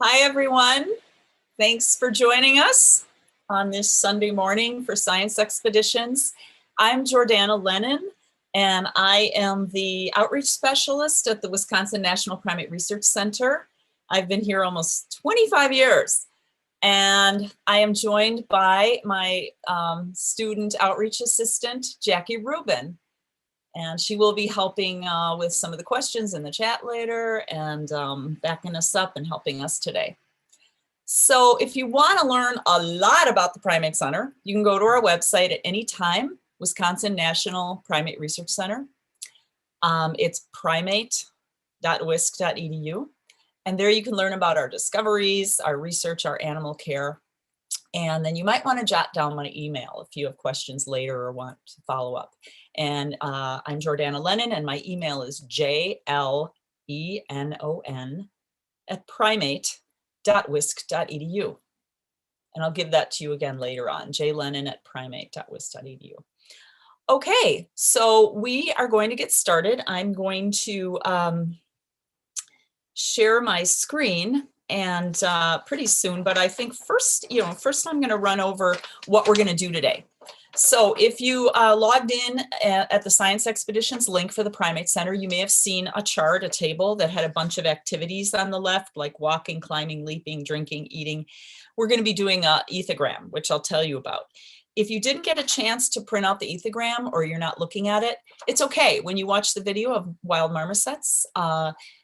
Hi, everyone. Thanks for joining us on this Sunday morning for Science Expeditions. I'm Jordana Lennon, and I am the outreach specialist at the Wisconsin National Primate Research Center. I've been here almost 25 years, and I am joined by my student outreach assistant, Jackie Rubin. And she will be helping with some of the questions in the chat later and backing us up and helping us today. So if you want to learn a lot about the Primate Center, you can go to our website at any time, Wisconsin National Primate Research Center. It's primate.wisc.edu. And there you can learn about our discoveries, our research, our animal care. And then you might want to jot down my email if you have questions later or want to follow up. And I'm Jordana Lennon, and my email is jlenon@primate.wisc.edu. And I'll give that to you again later on, jlenon@primate.wisc.edu. Okay, so we are going to get started. I'm going to share my screen and pretty soon, but I think first I'm going to run over what we're going to do today. So if you logged in at the Science Expeditions link for the Primate Center, you may have seen a chart, a table that had a bunch of activities on the left, like walking, climbing, leaping, drinking, eating. We're going to be doing an ethogram, which I'll tell you about. If you didn't get a chance to print out the ethogram or you're not looking at it, it's okay. When you watch the video of wild marmosets,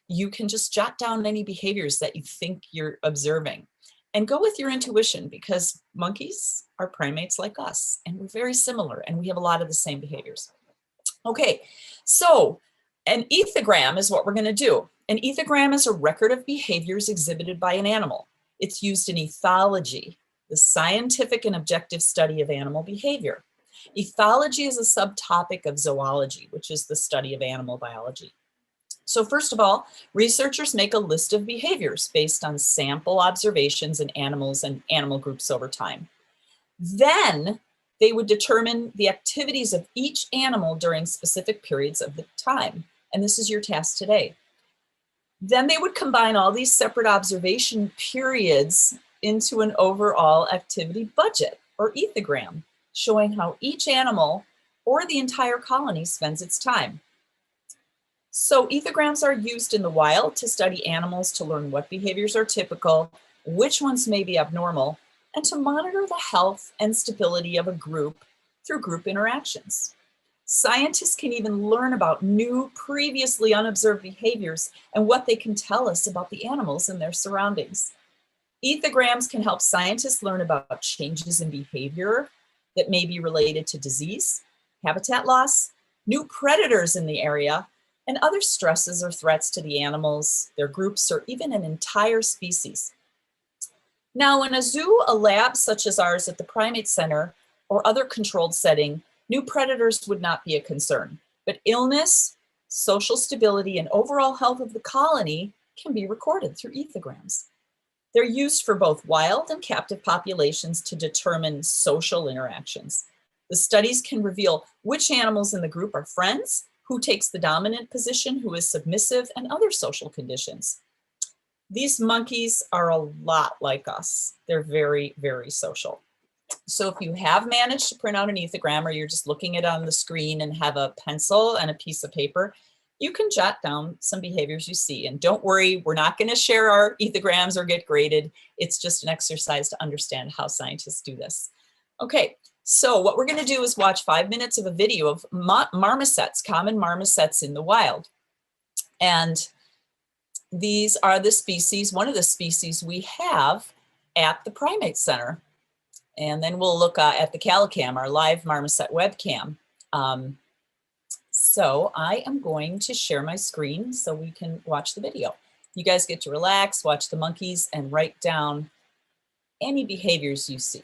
you can just jot down any behaviors that you think you're observing and go with your intuition, because monkeys are primates like us and we're very similar and we have a lot of the same behaviors. Okay, so an ethogram is what we're going to do. An ethogram is a record of behaviors exhibited by an animal. It's used in ethology, the scientific and objective study of animal behavior. Ethology is a subtopic of zoology, which is the study of animal biology. So first of all, researchers make a list of behaviors based on sample observations in animals and animal groups over time. Then they would determine the activities of each animal during specific periods of the time. And this is your task today. Then they would combine all these separate observation periods into an overall activity budget, or ethogram, showing how each animal or the entire colony spends its time. So ethograms are used in the wild to study animals, to learn what behaviors are typical, which ones may be abnormal, and to monitor the health and stability of a group through group interactions. Scientists can even learn about new, previously unobserved behaviors and what they can tell us about the animals and their surroundings. Ethograms can help scientists learn about changes in behavior that may be related to disease, habitat loss, new predators in the area, and other stresses or threats to the animals, their groups, or even an entire species. Now, in a zoo, a lab such as ours at the Primate Center, or other controlled setting, new predators would not be a concern. But illness, social stability, and overall health of the colony can be recorded through ethograms. They're used for both wild and captive populations to determine social interactions. The studies can reveal which animals in the group are friends, who takes the dominant position, who is submissive, and other social conditions. These monkeys are a lot like us. They're very, very social. So if you have managed to print out an ethogram, or you're just looking at it on the screen and have a pencil and a piece of paper, you can jot down some behaviors you see. And don't worry, we're not going to share our ethograms or get graded. It's just an exercise to understand how scientists do this. Okay. So what we're going to do is watch 5 minutes of a video of marmosets, common marmosets in the wild. And these are the species, one of the species we have at the Primate Center. And then we'll look at the CaliCam, our live marmoset webcam. So I am going to share my screen so we can watch the video. You guys get to relax, watch the monkeys, and write down any behaviors you see.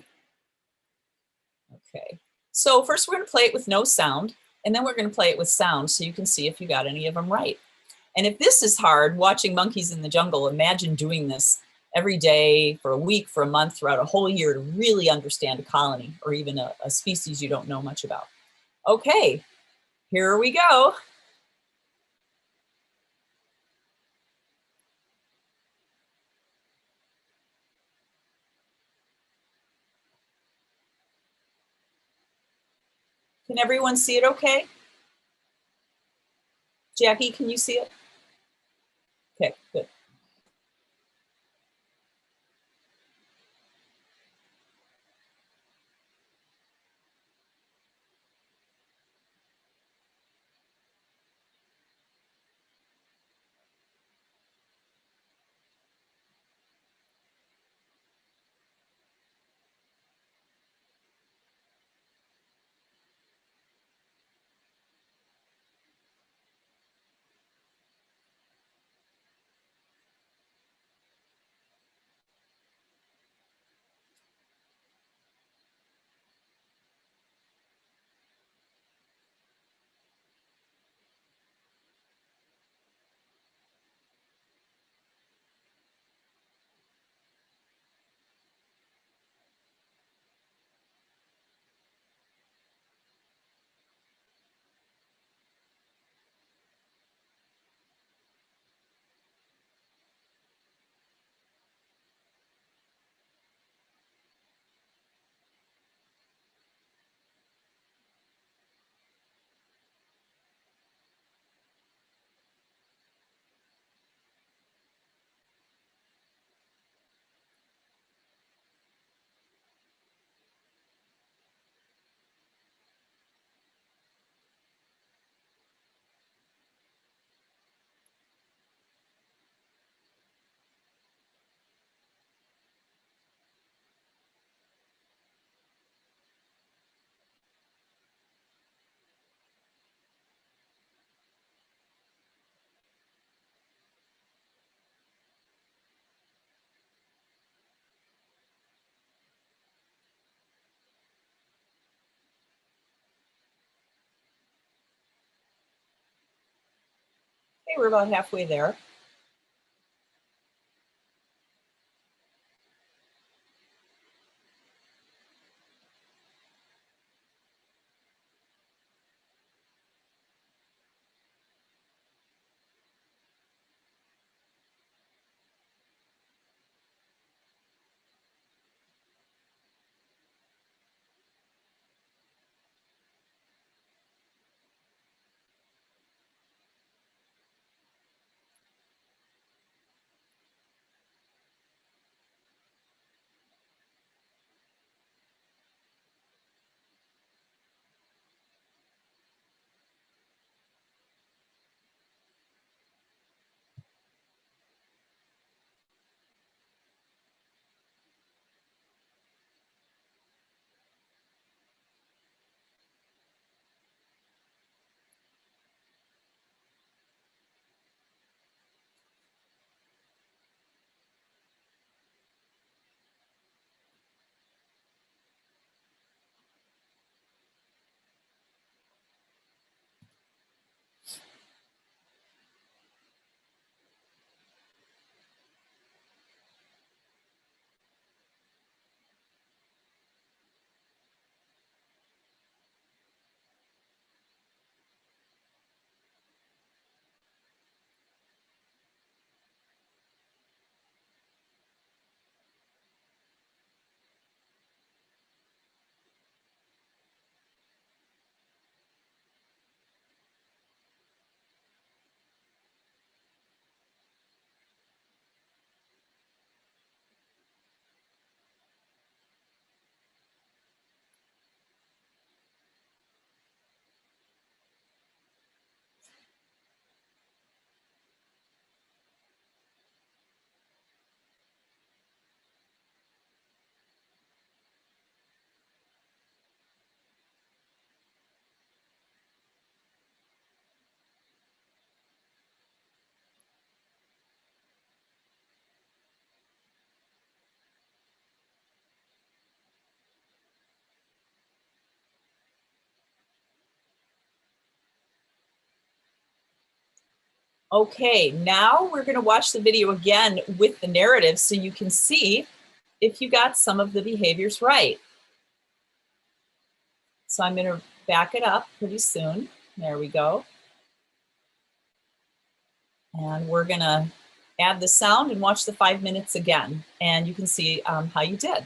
Okay, so first we're going to play it with no sound, and then we're going to play it with sound so you can see if you got any of them right. And if this is hard, watching monkeys in the jungle, imagine doing this every day for a week, for a month, throughout a whole year to really understand a colony or even a species you don't know much about. Okay, here we go. Can everyone see it okay? Jackie, can you see it? Okay, good. Okay, we're about halfway there. Okay, now we're going to watch the video again with the narrative so you can see if you got some of the behaviors right. So I'm going to back it up pretty soon. There we go. And we're going to add the sound and watch the 5 minutes again. And you can see how you did.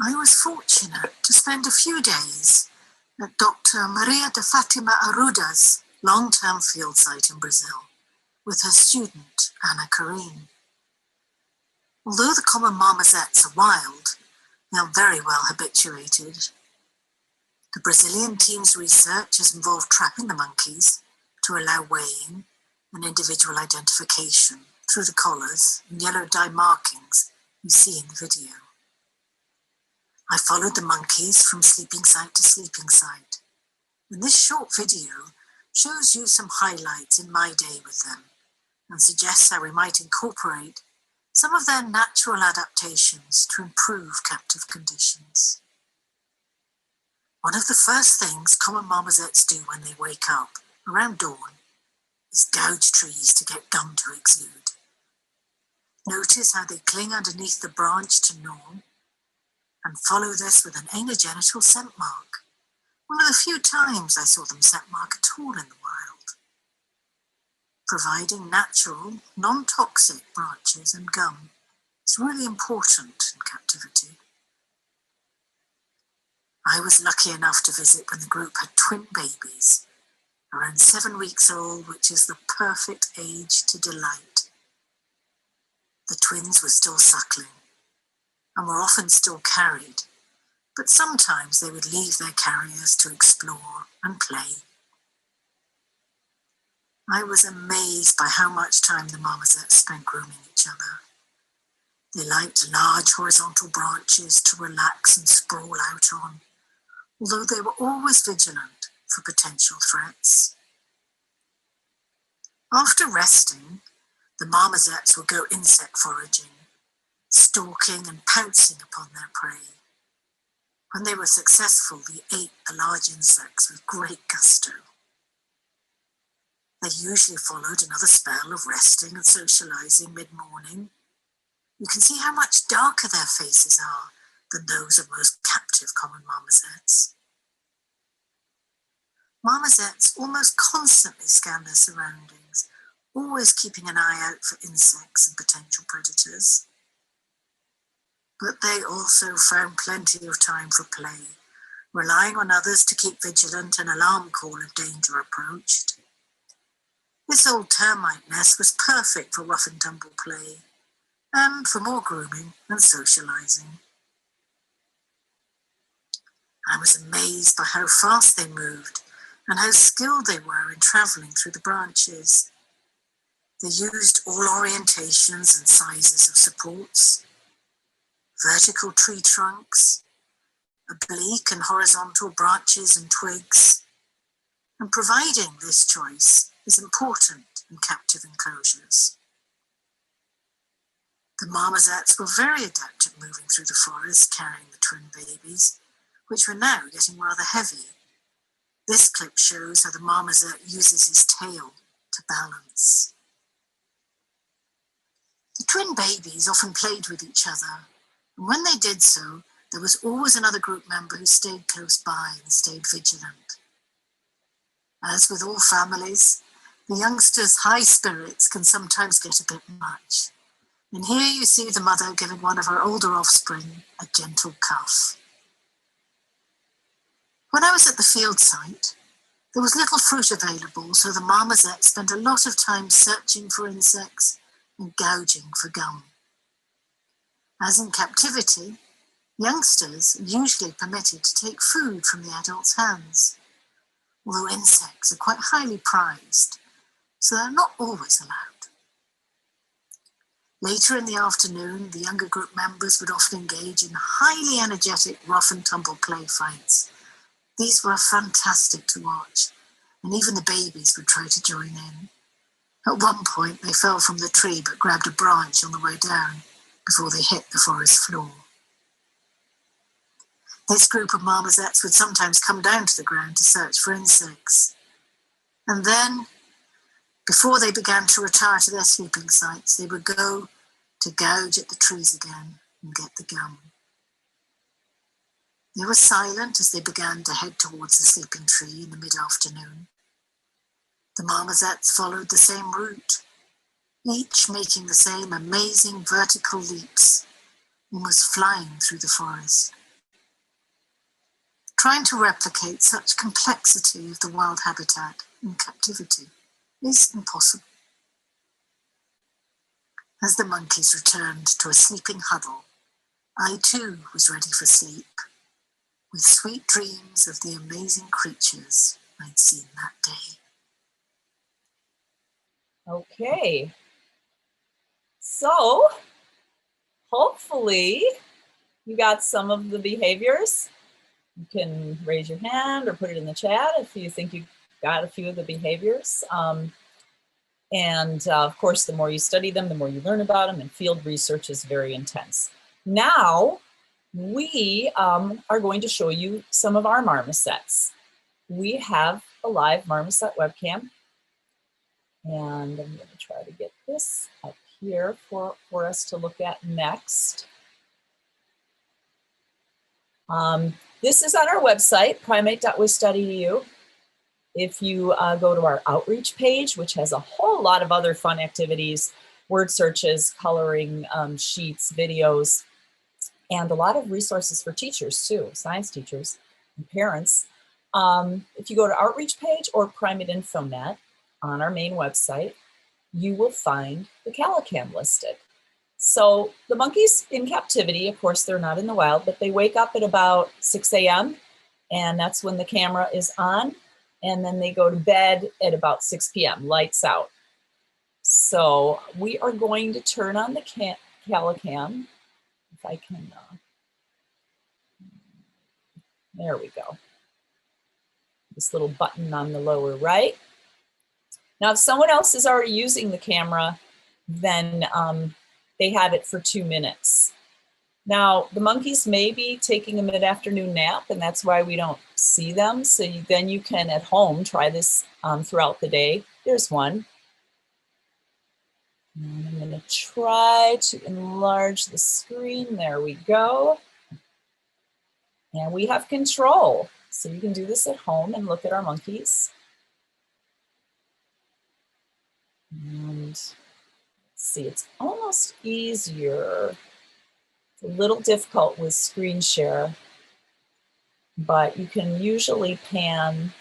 I was fortunate to spend a few days at Dr. Maria de Fatima Arruda's long-term field site in Brazil with her student, Anna Karine. Although the common marmosets are wild, they are very well habituated. The Brazilian team's research has involved trapping the monkeys to allow weighing and individual identification through the collars and yellow dye markings you see in the video. I followed the monkeys from sleeping site to sleeping site, and this short video shows you some highlights in my day with them and suggests how we might incorporate some of their natural adaptations to improve captive conditions. One of the first things common marmosets do when they wake up around dawn is gouge trees to get gum to exude. Notice how they cling underneath the branch to gnaw and follow this with an anogenital scent mark, one of the few times I saw them scent mark at all in the wild. Providing natural, non-toxic branches and gum is really important in captivity. I was lucky enough to visit when the group had twin babies, around 7 weeks old, which is the perfect age to delight. The twins were still suckling and were often still carried, but sometimes they would leave their carriers to explore and play. I was amazed by how much time the marmosets spent grooming each other. They liked large horizontal branches to relax and sprawl out on, although they were always vigilant for potential threats. After resting, the marmosets would go insect foraging, stalking and pouncing upon their prey. When they were successful, they ate the large insects with great gusto. They usually followed another spell of resting and socializing mid-morning. You can see how much darker their faces are than those of most captive common marmosets. Marmosets almost constantly scan their surroundings, always keeping an eye out for insects and potential predators. But they also found plenty of time for play, relying on others to keep vigilant and alarm call if danger approached. This old termite nest was perfect for rough and tumble play, and for more grooming and socializing. I was amazed by how fast they moved and how skilled they were in traveling through the branches. They used all orientations and sizes of supports, vertical tree trunks, oblique and horizontal branches and twigs, and providing this choice is important in captive enclosures. The marmosets were very adept at moving through the forest carrying the twin babies, which were now getting rather heavy. This clip shows how the marmoset uses his tail to balance. The twin babies often played with each other, and when they did so, there was always another group member who stayed close by and stayed vigilant. As with all families, the youngsters' high spirits can sometimes get a bit much. And here you see the mother giving one of her older offspring a gentle cuff. When I was at the field site, there was little fruit available, so the marmoset spent a lot of time searching for insects and gouging for gum. As in captivity, youngsters are usually permitted to take food from the adult's hands, although insects are quite highly prized, so they're not always allowed. Later in the afternoon, the younger group members would often engage in highly energetic rough and tumble play fights. These were fantastic to watch, and even the babies would try to join in. At one point, they fell from the tree but grabbed a branch on the way down before they hit the forest floor. This group of marmosets would sometimes come down to the ground to search for insects. And then, before they began to retire to their sleeping sites, they would go to gouge at the trees again and get the gum. They were silent as they began to head towards the sleeping tree in the mid-afternoon. The marmosets followed the same route, each making the same amazing vertical leaps, almost flying through the forest. trying to replicate such complexity of the wild habitat in captivity is impossible. As the monkeys returned to a sleeping huddle, I too was ready for sleep, with sweet dreams of the amazing creatures I'd seen that day. Okay. So hopefully you got some of the behaviors. You can raise your hand or put it in the chat if you think you got a few of the behaviors. Of course, the more you study them, the more you learn about them, and field research is very intense. Now, we are going to show you some of our marmosets. We have a live marmoset webcam, and I'm going to try to get this up here for us to look at next. This is on our website, primate.wisc.edu. If you go to our outreach page, which has a whole lot of other fun activities, word searches, coloring sheets, videos, and a lot of resources for teachers too, science teachers and parents. If you go to outreach page or Primate InfoNet on our main website, you will find the CaliCam listed. So the monkeys in captivity, of course, they're not in the wild, but they wake up at about 6 a.m. and that's when the camera is on. And then they go to bed at about 6 p.m., lights out. So we are going to turn on the CaliCam. If I can, there we go. This little button on the lower right. Now, if someone else is already using the camera, then they have it for 2 minutes. Now, the monkeys may be taking a mid-afternoon nap, and that's why we don't see them. So then you can, at home, try this throughout the day. There's one. And I'm going to try to enlarge the screen. There we go. And we have control. So you can do this at home and look at our monkeys. And let's see, it's almost easier. It's a little difficult with screen share, but you can usually pan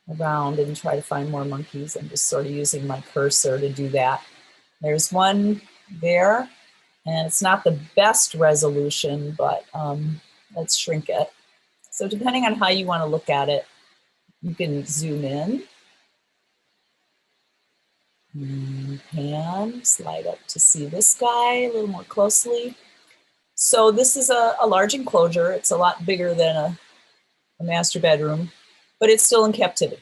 around and try to find more monkeys. I'm just sort of using my cursor to do that. There's one there, and it's not the best resolution, but let's shrink it. So depending on how you want to look at it, you can zoom in. And pan, slide up to see this guy a little more closely. So this is a large enclosure. It's a lot bigger than a master bedroom, but it's still in captivity.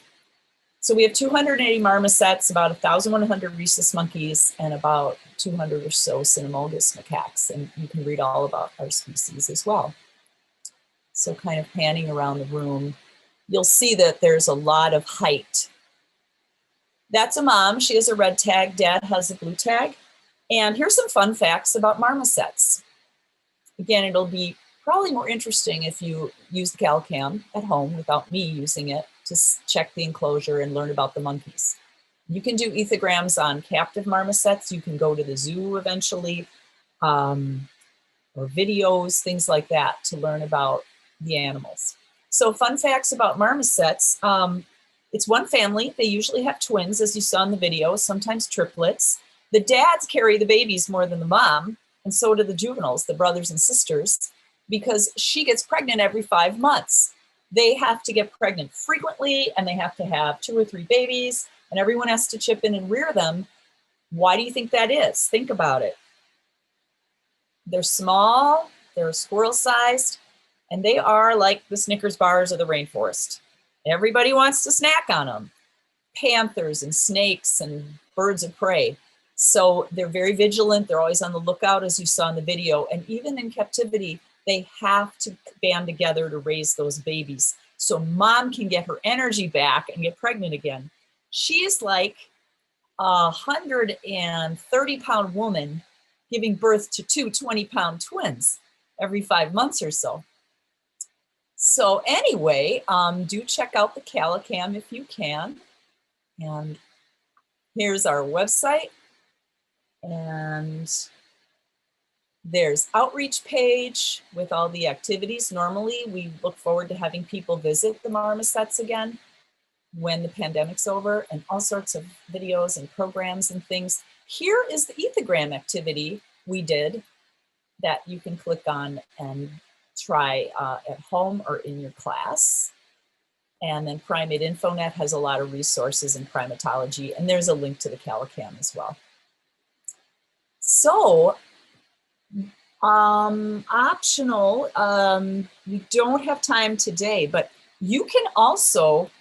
So we have 280 marmosets, about 1,100 rhesus monkeys, and about 200 or so cynomolgus macaques. And you can read all about our species as well. So kind of panning around the room, you'll see that there's a lot of height. That's a mom. She has a red tag. Dad has a blue tag. And here's some fun facts about marmosets. Again, it'll be probably more interesting if you use the CaliCam at home without me using it to check the enclosure and learn about the monkeys. You can do ethograms on captive marmosets. You can go to the zoo eventually, or videos, things like that to learn about the animals. So fun facts about marmosets. It's one family. They usually have twins, as you saw in the video, sometimes triplets. The dads carry the babies more than the mom, and so do the juveniles, the brothers and sisters, because she gets pregnant every 5 months. They have to get pregnant frequently, and they have to have 2 or 3 babies, and everyone has to chip in and rear them. Why do you think that is? Think about it. They're small, they're squirrel-sized, and they are like the Snickers bars of the rainforest. Everybody wants to snack on them. Panthers and snakes and birds of prey. So they're very vigilant. They're always on the lookout, as you saw in the video. And even in captivity, they have to band together to raise those babies so mom can get her energy back and get pregnant again. She is like a 130-pound woman giving birth to 2 20-pound twins every 5 months or so. So anyway, do check out the CaliCam if you can. And here's our website. And There's outreach page with all the activities. Normally, we look forward to having people visit the Marmosets again when the pandemic's over, and all sorts of videos and programs and things. Here is the ethogram activity we did that you can click on and try at home or in your class. And then Primate InfoNet has a lot of resources in primatology, and there's a link to the CaliCam as well. So, optional, we don't have time today, but you can also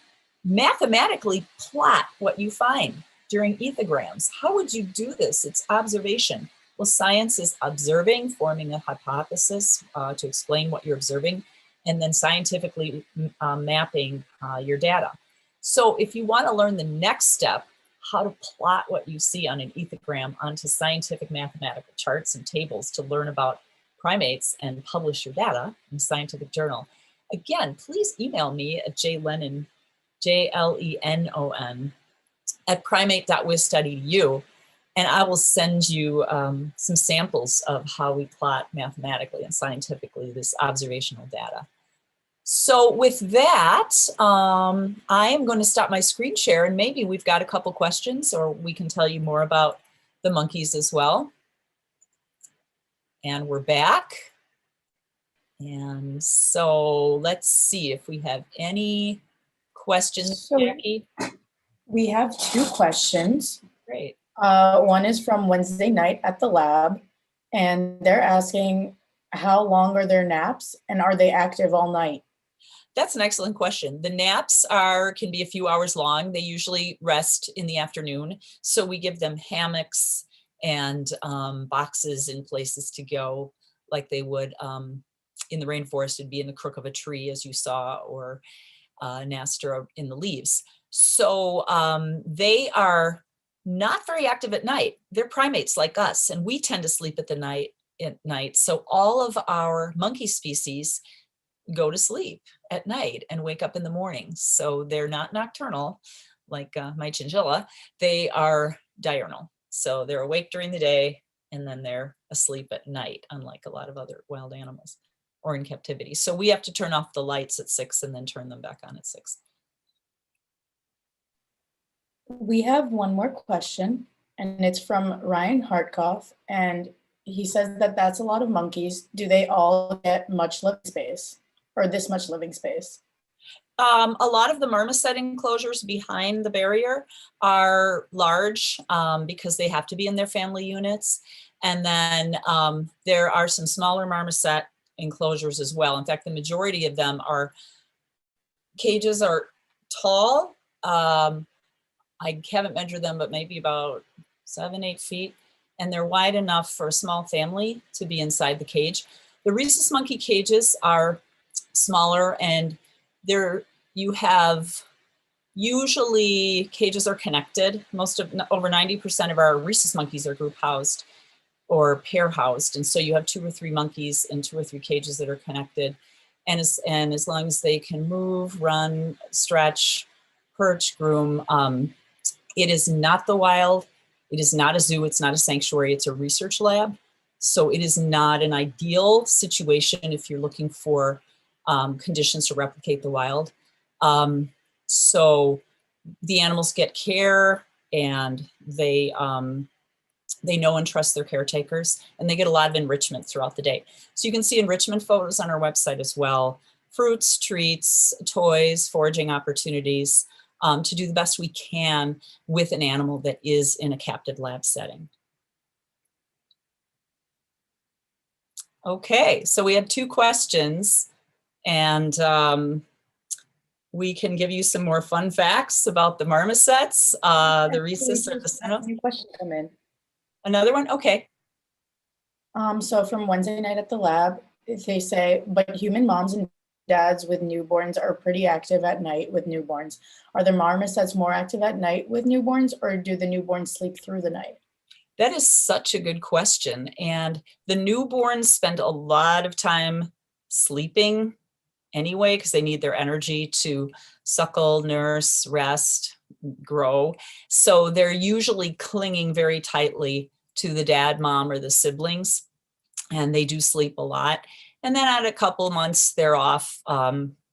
mathematically plot what you find during ethograms. How would you do this? It's observation. Well, science is observing, forming a hypothesis to explain what you're observing, and then scientifically mapping your data. So if you want to learn the next step, how to plot what you see on an ethogram onto scientific mathematical charts and tables to learn about primates and publish your data in a scientific journal, again, please email me at jlenon, JLENON, at primate.wisstudy.edu, and I will send you some samples of how we plot mathematically and scientifically this observational data. So with that, I am going to stop my screen share, and maybe we've got a couple questions, or we can tell you more about the monkeys as well. And we're back. And so let's see if we have any questions, So Jackie. we have two questions. Great. One is from Wednesday night at the lab, and they're asking how long are their naps and are they active all night? That's an excellent question. The naps can be a few hours long. They usually rest in the afternoon. So we give them hammocks and boxes and places to go, like they would in the rainforest. It'd be in the crook of a tree, as you saw, or a nest or in the leaves. So they are not very active at night. They're primates like us, and we tend to sleep at night. So all of our monkey species go to sleep at night and wake up in the morning. So they're not nocturnal like my chinchilla. They are diurnal. So they're awake during the day and then they're asleep at night, unlike a lot of other wild animals or in captivity. So we have to turn off the lights at 6 and then turn them back on at 6. We have one more question, and it's from Ryan Hartkoff, and he says that that's a lot of monkeys. Do they all get much living space, or this much living space? A lot of the marmoset enclosures behind the barrier are large because they have to be in their family units. And then there are some smaller marmoset enclosures as well. In fact, the majority of them cages are tall. I haven't measured them, but maybe about 7-8 feet. And they're wide enough for a small family to be inside the cage. The rhesus monkey cages are smaller, and you have usually cages are connected. Over 90% of our rhesus monkeys are group housed or pair housed, and so you have 2 or 3 monkeys in 2 or 3 cages that are connected. And as long as they can move, run, stretch, perch, groom, it is not the wild. It is not a zoo. It's not a sanctuary. It's a research lab. So it is not an ideal situation if you're looking for conditions to replicate the wild. So the animals get care, and they know and trust their caretakers, and they get a lot of enrichment throughout the day. So you can see enrichment photos on our website as well. Fruits, treats, toys, foraging opportunities to do the best we can with an animal that is in a captive lab setting. Okay, so we had 2 questions, and we can give you some more fun facts about the marmosets, the rhesus or the cynos. New question come in. Another one? Okay. So from Wednesday night at the lab, they say, but human moms and dads with newborns are pretty active at night with newborns. Are the marmosets more active at night with newborns, or do the newborns sleep through the night? That is such a good question. And the newborns spend a lot of time sleeping anyway, because they need their energy to suckle, nurse, rest, grow. So they're usually clinging very tightly to the dad, mom, or the siblings. and they do sleep a lot. And then at a couple months, they're off,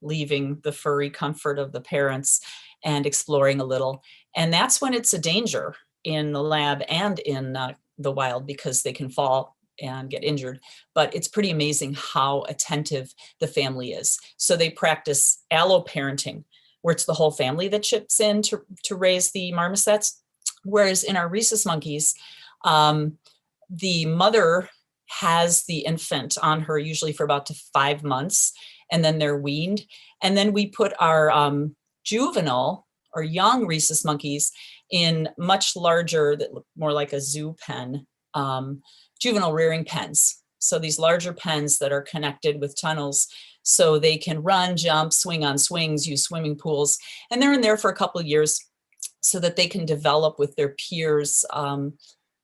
leaving the furry comfort of the parents and exploring a little. And that's when it's a danger in the lab and in the wild, because they can fall and get injured. But it's pretty amazing how attentive the family is. So they practice allo-parenting, where it's the whole family that chips in to raise the marmosets. Whereas in our rhesus monkeys, the mother has the infant on her usually for about 5 months, and then they're weaned. And then we put our juvenile or young rhesus monkeys in much larger, that look more like a zoo pen, juvenile rearing pens. So these larger pens that are connected with tunnels, so they can run, jump, swing on swings, use swimming pools. And they're in there for a couple of years so that they can develop with their peers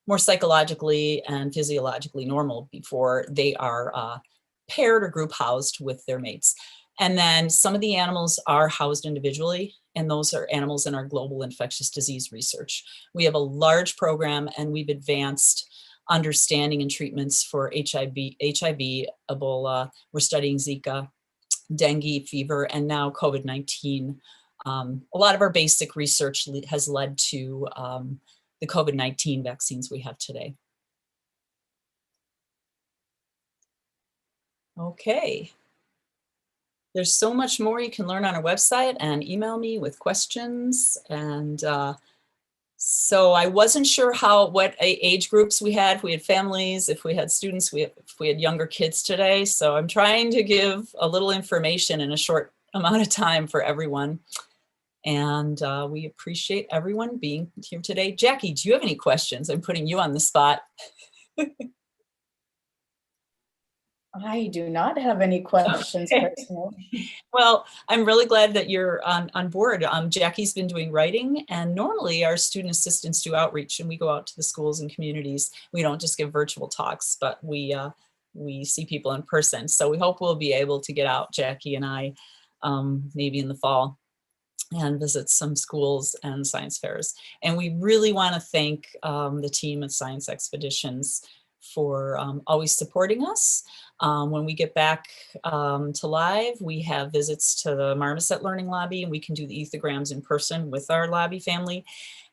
more psychologically and physiologically normal before they are paired or group housed with their mates. And then some of the animals are housed individually, and those are animals in our global infectious disease research. We have a large program, and we've advanced understanding and treatments for HIV, Ebola. We're studying Zika, dengue fever, and now COVID-19. A lot of our basic research has led to the COVID-19 vaccines we have today. Okay. There's so much more you can learn on our website, and email me with questions. And so I wasn't sure what age groups we had, if we had families, if we had students, if we had younger kids today. So I'm trying to give a little information in a short amount of time for everyone. And we appreciate everyone being here today. Jackie, do you have any questions? I'm putting you on the spot. I do not have any questions personally. Well, I'm really glad that you're on board. Jackie's been doing writing, and normally our student assistants do outreach, and we go out to the schools and communities. We don't just give virtual talks, but we see people in person. So we hope we'll be able to get out, Jackie and I, maybe in the fall, and visit some schools and science fairs. And we really want to thank the team at Science Expeditions for always supporting us. When we get back to live, we have visits to the Marmoset Learning Lobby, and we can do the ethograms in person with our lobby family.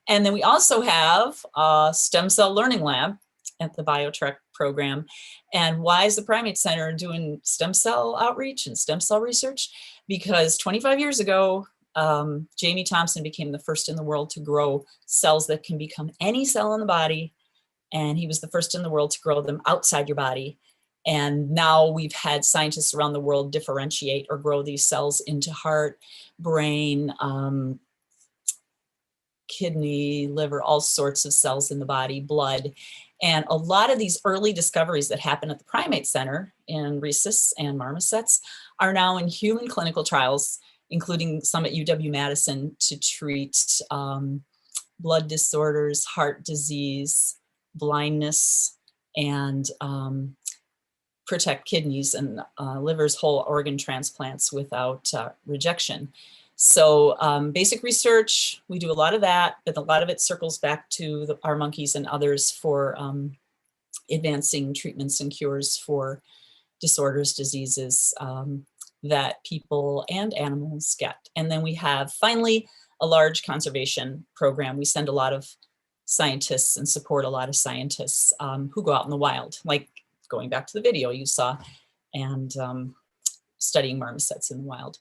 And then we also have a stem cell learning lab at the BioTrek program. And why is the Primate Center doing stem cell outreach and stem cell research? Because 25 years ago, Jamie Thompson became the first in the world to grow cells that can become any cell in the body. And he was the first in the world to grow them outside your body. And now we've had scientists around the world differentiate or grow these cells into heart, brain, kidney, liver, all sorts of cells in the body, blood. And a lot of these early discoveries that happen at the Primate Center in rhesus and marmosets are now in human clinical trials, including some at UW-Madison, to treat blood disorders, heart disease, blindness, and protect kidneys and livers, whole organ transplants without rejection. So basic research, we do a lot of that, but a lot of it circles back to our monkeys and others for advancing treatments and cures for disorders, diseases that people and animals get. And then we have finally a large conservation program. We send a lot of scientists and support a lot of scientists who go out in the wild, like going back to the video you saw, and studying marmosets in the wild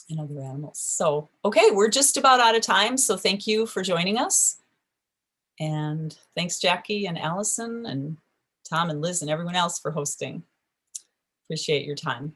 and other animals. So, okay, we're just about out of time. So thank you for joining us. And thanks Jackie and Allison and Tom and Liz and everyone else for hosting. Appreciate your time.